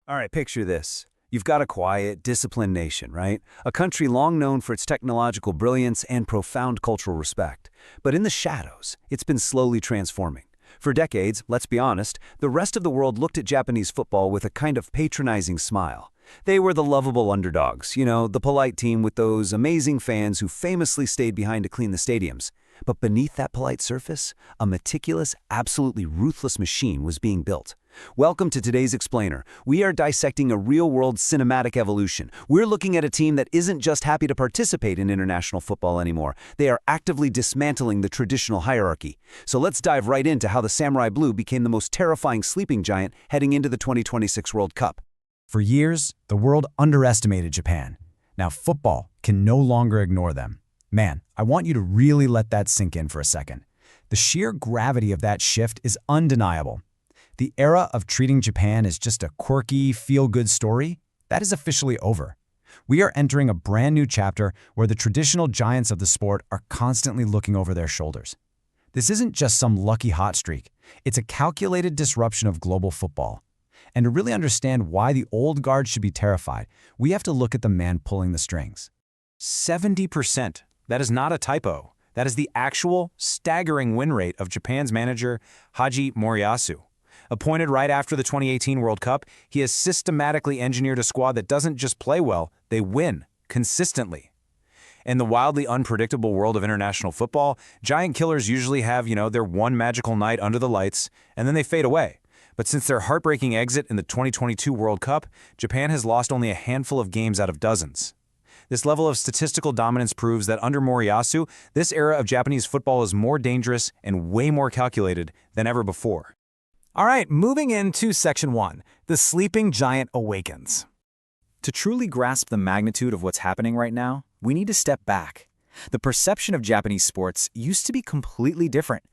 All right, picture this. You've got a quiet, disciplined nation, right? A country long known for its technological brilliance and profound cultural respect. But in the shadows, it's been slowly transforming. For decades, let's be honest, the rest of the world looked at Japanese football with a kind of patronizing smile. They were the lovable underdogs, the polite team with those amazing fans who famously stayed behind to clean the stadiums. But beneath that polite surface, a meticulous, absolutely ruthless machine was being built. Welcome to today's Explainer. We are dissecting a real-world cinematic evolution. We're looking at a team that isn't just happy to participate in international football anymore. They are actively dismantling the traditional hierarchy. So let's dive right into how the Samurai Blue became the most terrifying sleeping giant heading into the 2026 World Cup. For years, the world underestimated Japan. Now football can no longer ignore them. Man, I want you to really let that sink in for a second. The sheer gravity of that shift is undeniable. The era of treating Japan as just a quirky, feel-good story, that is officially over. We are entering a brand new chapter where the traditional giants of the sport are constantly looking over their shoulders. This isn't just some lucky hot streak. It's a calculated disruption of global football. And to really understand why the old guard should be terrified, we have to look at the man pulling the strings. 70%. That is not a typo. That is the actual, staggering win rate of Japan's manager, Haji Moriyasu. Appointed right after the 2018 World Cup, he has systematically engineered a squad that doesn't just play well, they win, consistently. In the wildly unpredictable world of international football, giant killers usually have, their one magical night under the lights, and then they fade away. But since their heartbreaking exit in the 2022 World Cup, Japan has lost only a handful of games out of dozens. This level of statistical dominance proves that under Moriyasu, this era of Japanese football is more dangerous and way more calculated than ever before. All right, moving into Section 1, the sleeping giant awakens. To truly grasp the magnitude of what's happening right now, we need to step back. The perception of Japanese sports used to be completely different.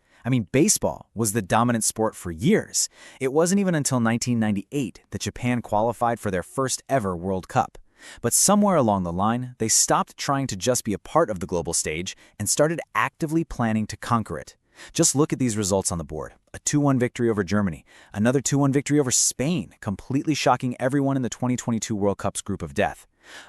Baseball was the dominant sport for years. It wasn't even until 1998 that Japan qualified for their first ever World Cup. But somewhere along the line, they stopped trying to just be a part of the global stage and started actively planning to conquer it. Just look at these results on the board. A 2-1 victory over Germany, another 2-1 victory over Spain, completely shocking everyone in the 2022 World Cup's group of death.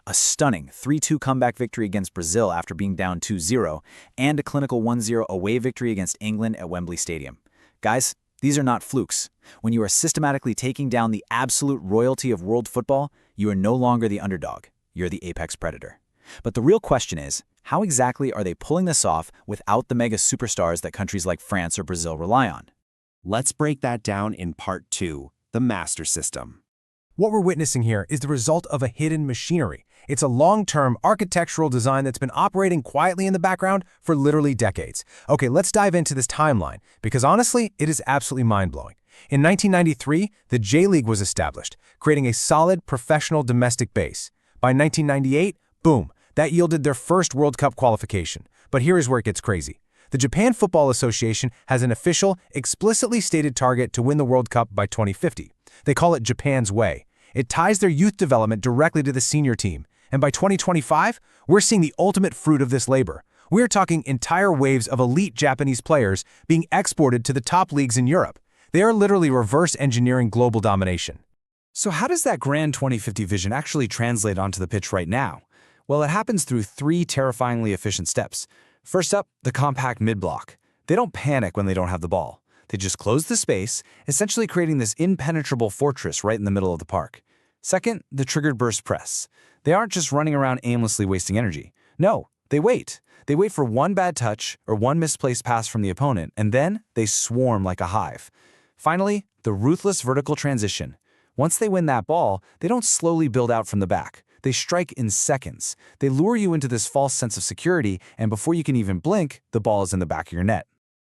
A stunning 3-2 comeback victory against Brazil after being down 2-0, and a clinical 1-0 away victory against England at Wembley Stadium. Guys, these are not flukes. When you are systematically taking down the absolute royalty of world football, you are no longer the underdog. You're the apex predator. But the real question is, how exactly are they pulling this off without the mega superstars that countries like France or Brazil rely on? Let's break that down in Part 2, the Master System. What we're witnessing here is the result of a hidden machinery. It's a long-term architectural design that's been operating quietly in the background for literally decades. Okay, let's dive into this timeline, because honestly, it is absolutely mind-blowing. In 1993, the J-League was established, creating a solid professional domestic base. By 1998, boom, that yielded their first World Cup qualification. But here is where it gets crazy. The Japan Football Association has an official, explicitly stated target to win the World Cup by 2050. They call it Japan's Way. It ties their youth development directly to the senior team. And by 2025, we're seeing the ultimate fruit of this labor. We're talking entire waves of elite Japanese players being exported to the top leagues in Europe. They are literally reverse engineering global domination. So how does that grand 2050 vision actually translate onto the pitch right now? Well, it happens through 3 terrifyingly efficient steps. First up, the compact mid-block. They don't panic when they don't have the ball. They just close the space, essentially creating this impenetrable fortress right in the middle of the park. Second, the triggered burst press. They aren't just running around aimlessly wasting energy. No, they wait. They wait for one bad touch or one misplaced pass from the opponent, and then they swarm like a hive. Finally, the ruthless vertical transition. Once they win that ball, they don't slowly build out from the back. They strike in seconds. They lure you into this false sense of security, and before you can even blink, the ball is in the back of your net.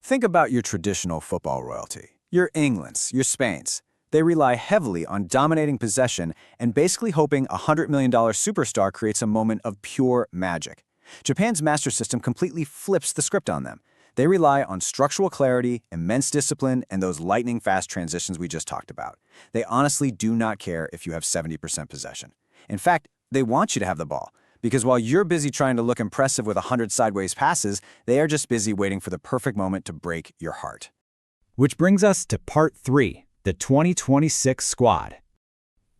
Think about your traditional football royalty. Your Englands, your Spains. They rely heavily on dominating possession and basically hoping a $100 million superstar creates a moment of pure magic. Japan's master system completely flips the script on them. They rely on structural clarity, immense discipline, and those lightning-fast transitions we just talked about. They honestly do not care if you have 70% possession. In fact, they want you to have the ball, because while you're busy trying to look impressive with 100 sideways passes, they are just busy waiting for the perfect moment to break your heart. Which brings us to Part 3, the 2026 squad.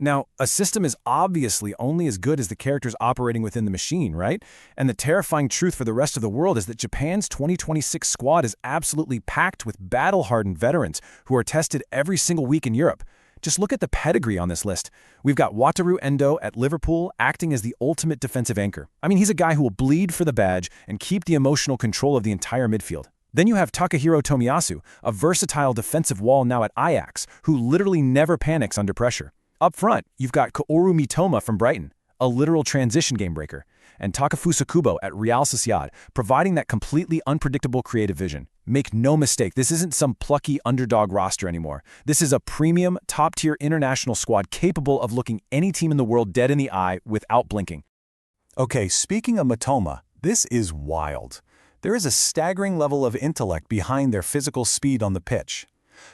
Now, a system is obviously only as good as the characters operating within the machine, right? And the terrifying truth for the rest of the world is that Japan's 2026 squad is absolutely packed with battle-hardened veterans who are tested every single week in Europe. Just look at the pedigree on this list. We've got Wataru Endo at Liverpool acting as the ultimate defensive anchor. I mean, he's a guy who will bleed for the badge and keep the emotional control of the entire midfield. Then you have Takahiro Tomiyasu, a versatile defensive wall now at Ajax, who literally never panics under pressure. Up front, you've got Kaoru Mitoma from Brighton, a literal transition game breaker, and Takefusa Kubo at Real Sociedad, providing that completely unpredictable creative vision. Make no mistake, this isn't some plucky underdog roster anymore. This is a premium, top-tier international squad capable of looking any team in the world dead in the eye without blinking. Okay, speaking of Mitoma, this is wild. There is a staggering level of intellect behind their physical speed on the pitch.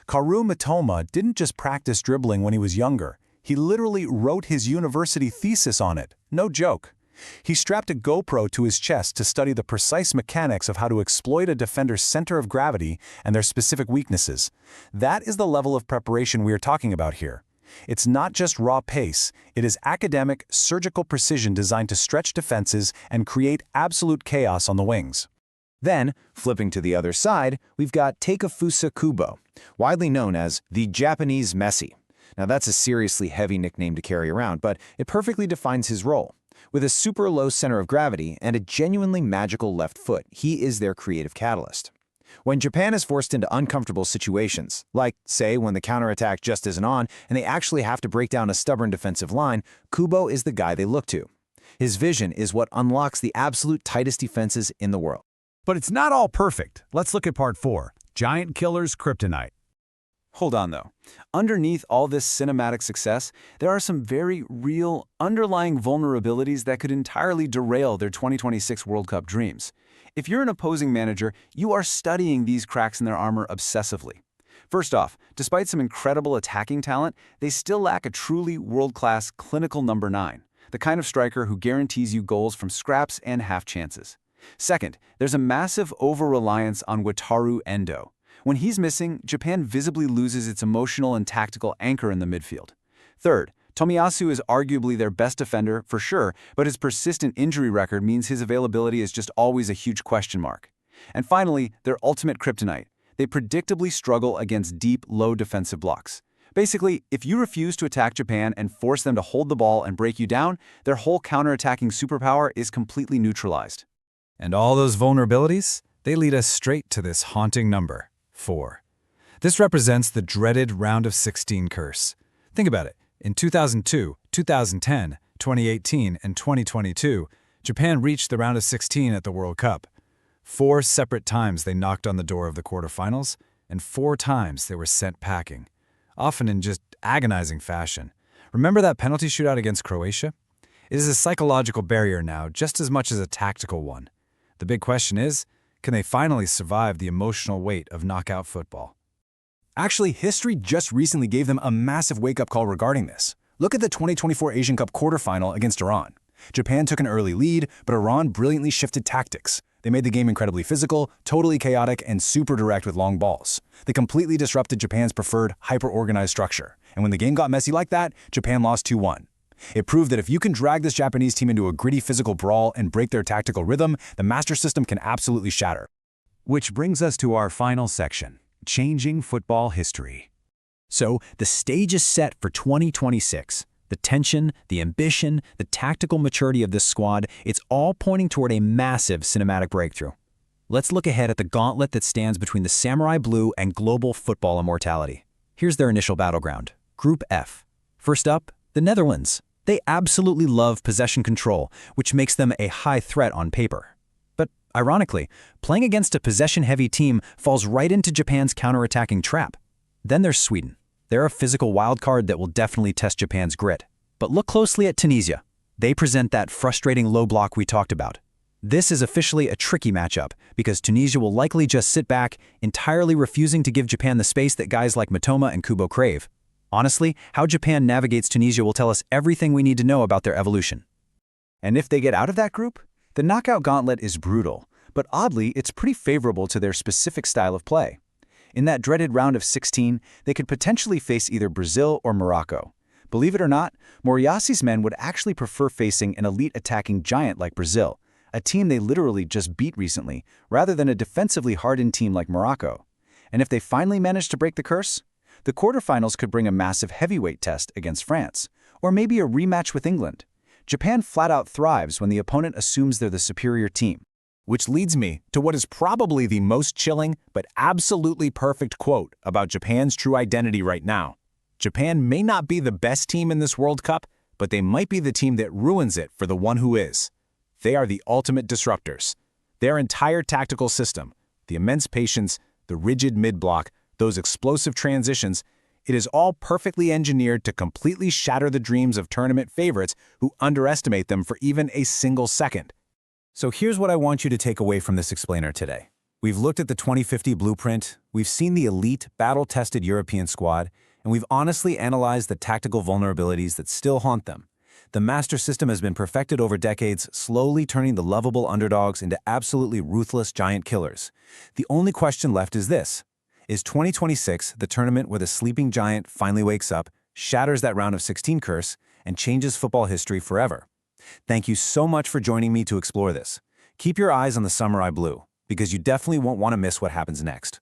Kaoru Mitoma didn't just practice dribbling when he was younger. He literally wrote his university thesis on it. No joke. He strapped a GoPro to his chest to study the precise mechanics of how to exploit a defender's center of gravity and their specific weaknesses. That is the level of preparation we are talking about here. It's not just raw pace, it is academic, surgical precision designed to stretch defenses and create absolute chaos on the wings. Then, flipping to the other side, we've got Takefusa Kubo, widely known as the Japanese Messi. Now that's a seriously heavy nickname to carry around, but it perfectly defines his role. With a super low center of gravity and a genuinely magical left foot, he is their creative catalyst. When Japan is forced into uncomfortable situations, like, say, when the counterattack just isn't on and they actually have to break down a stubborn defensive line, Kubo is the guy they look to. His vision is what unlocks the absolute tightest defenses in the world. But it's not all perfect. Let's look at part 4, Giant Killer's Kryptonite. Hold on, though. Underneath all this cinematic success, there are some very real, underlying vulnerabilities that could entirely derail their 2026 World Cup dreams. If you're an opposing manager, you are studying these cracks in their armor obsessively. First off, despite some incredible attacking talent, they still lack a truly world-class clinical number 9, the kind of striker who guarantees you goals from scraps and half chances. Second, there's a massive over-reliance on Wataru Endo. When he's missing, Japan visibly loses its emotional and tactical anchor in the midfield. Third, Tomiyasu is arguably their best defender, for sure, but his persistent injury record means his availability is just always a huge question mark. And finally, their ultimate kryptonite. They predictably struggle against deep, low defensive blocks. Basically, if you refuse to attack Japan and force them to hold the ball and break you down, their whole counterattacking superpower is completely neutralized. And all those vulnerabilities, they lead us straight to this haunting number, 4. This represents the dreaded round of 16 curse. Think about it. In 2002, 2010, 2018, and 2022, Japan reached the round of 16 at the World Cup. 4 separate times they knocked on the door of the quarterfinals, and 4 times they were sent packing, often in just agonizing fashion. Remember that penalty shootout against Croatia? It is a psychological barrier now, just as much as a tactical one. The big question is, can they finally survive the emotional weight of knockout football? Actually, history just recently gave them a massive wake-up call regarding this. Look at the 2024 Asian Cup quarterfinal against Iran. Japan took an early lead, but Iran brilliantly shifted tactics. They made the game incredibly physical, totally chaotic, and super direct with long balls. They completely disrupted Japan's preferred, hyper-organized structure. And when the game got messy like that, Japan lost 2-1. It proved that if you can drag this Japanese team into a gritty physical brawl and break their tactical rhythm, the master system can absolutely shatter. Which brings us to our final section, changing football history. So, the stage is set for 2026. The tension, the ambition, the tactical maturity of this squad, it's all pointing toward a massive cinematic breakthrough. Let's look ahead at the gauntlet that stands between the Samurai Blue and global football immortality. Here's their initial battleground, Group F. First up, the Netherlands. They absolutely love possession control, which makes them a high threat on paper. But ironically, playing against a possession-heavy team falls right into Japan's counterattacking trap. Then there's Sweden. They're a physical wildcard that will definitely test Japan's grit. But look closely at Tunisia. They present that frustrating low block we talked about. This is officially a tricky matchup because Tunisia will likely just sit back, entirely refusing to give Japan the space that guys like Mitoma and Kubo crave. Honestly, how Japan navigates Tunisia will tell us everything we need to know about their evolution. And if they get out of that group, the knockout gauntlet is brutal, but oddly, it's pretty favorable to their specific style of play. In that dreaded round of 16, they could potentially face either Brazil or Morocco. Believe it or not, Moriyasu's men would actually prefer facing an elite attacking giant like Brazil, a team they literally just beat recently, rather than a defensively hardened team like Morocco. And if they finally manage to break the curse, the quarterfinals could bring a massive heavyweight test against France, or maybe a rematch with England. Japan flat out thrives when the opponent assumes they're the superior team. Which leads me to what is probably the most chilling but absolutely perfect quote about Japan's true identity right now. Japan may not be the best team in this World Cup, but they might be the team that ruins it for the one who is. They are the ultimate disruptors. Their entire tactical system, the immense patience, the rigid mid-block, those explosive transitions, it is all perfectly engineered to completely shatter the dreams of tournament favorites who underestimate them for even a single second. So here's what I want you to take away from this explainer today. We've looked at the 2050 blueprint, we've seen the elite, battle-tested European squad, and we've honestly analyzed the tactical vulnerabilities that still haunt them. The master system has been perfected over decades, slowly turning the lovable underdogs into absolutely ruthless giant killers. The only question left is this. Is 2026 the tournament where the sleeping giant finally wakes up, shatters that round of 16 curse, and changes football history forever? Thank you so much for joining me to explore this. Keep your eyes on the Samurai Blue, because you definitely won't want to miss what happens next.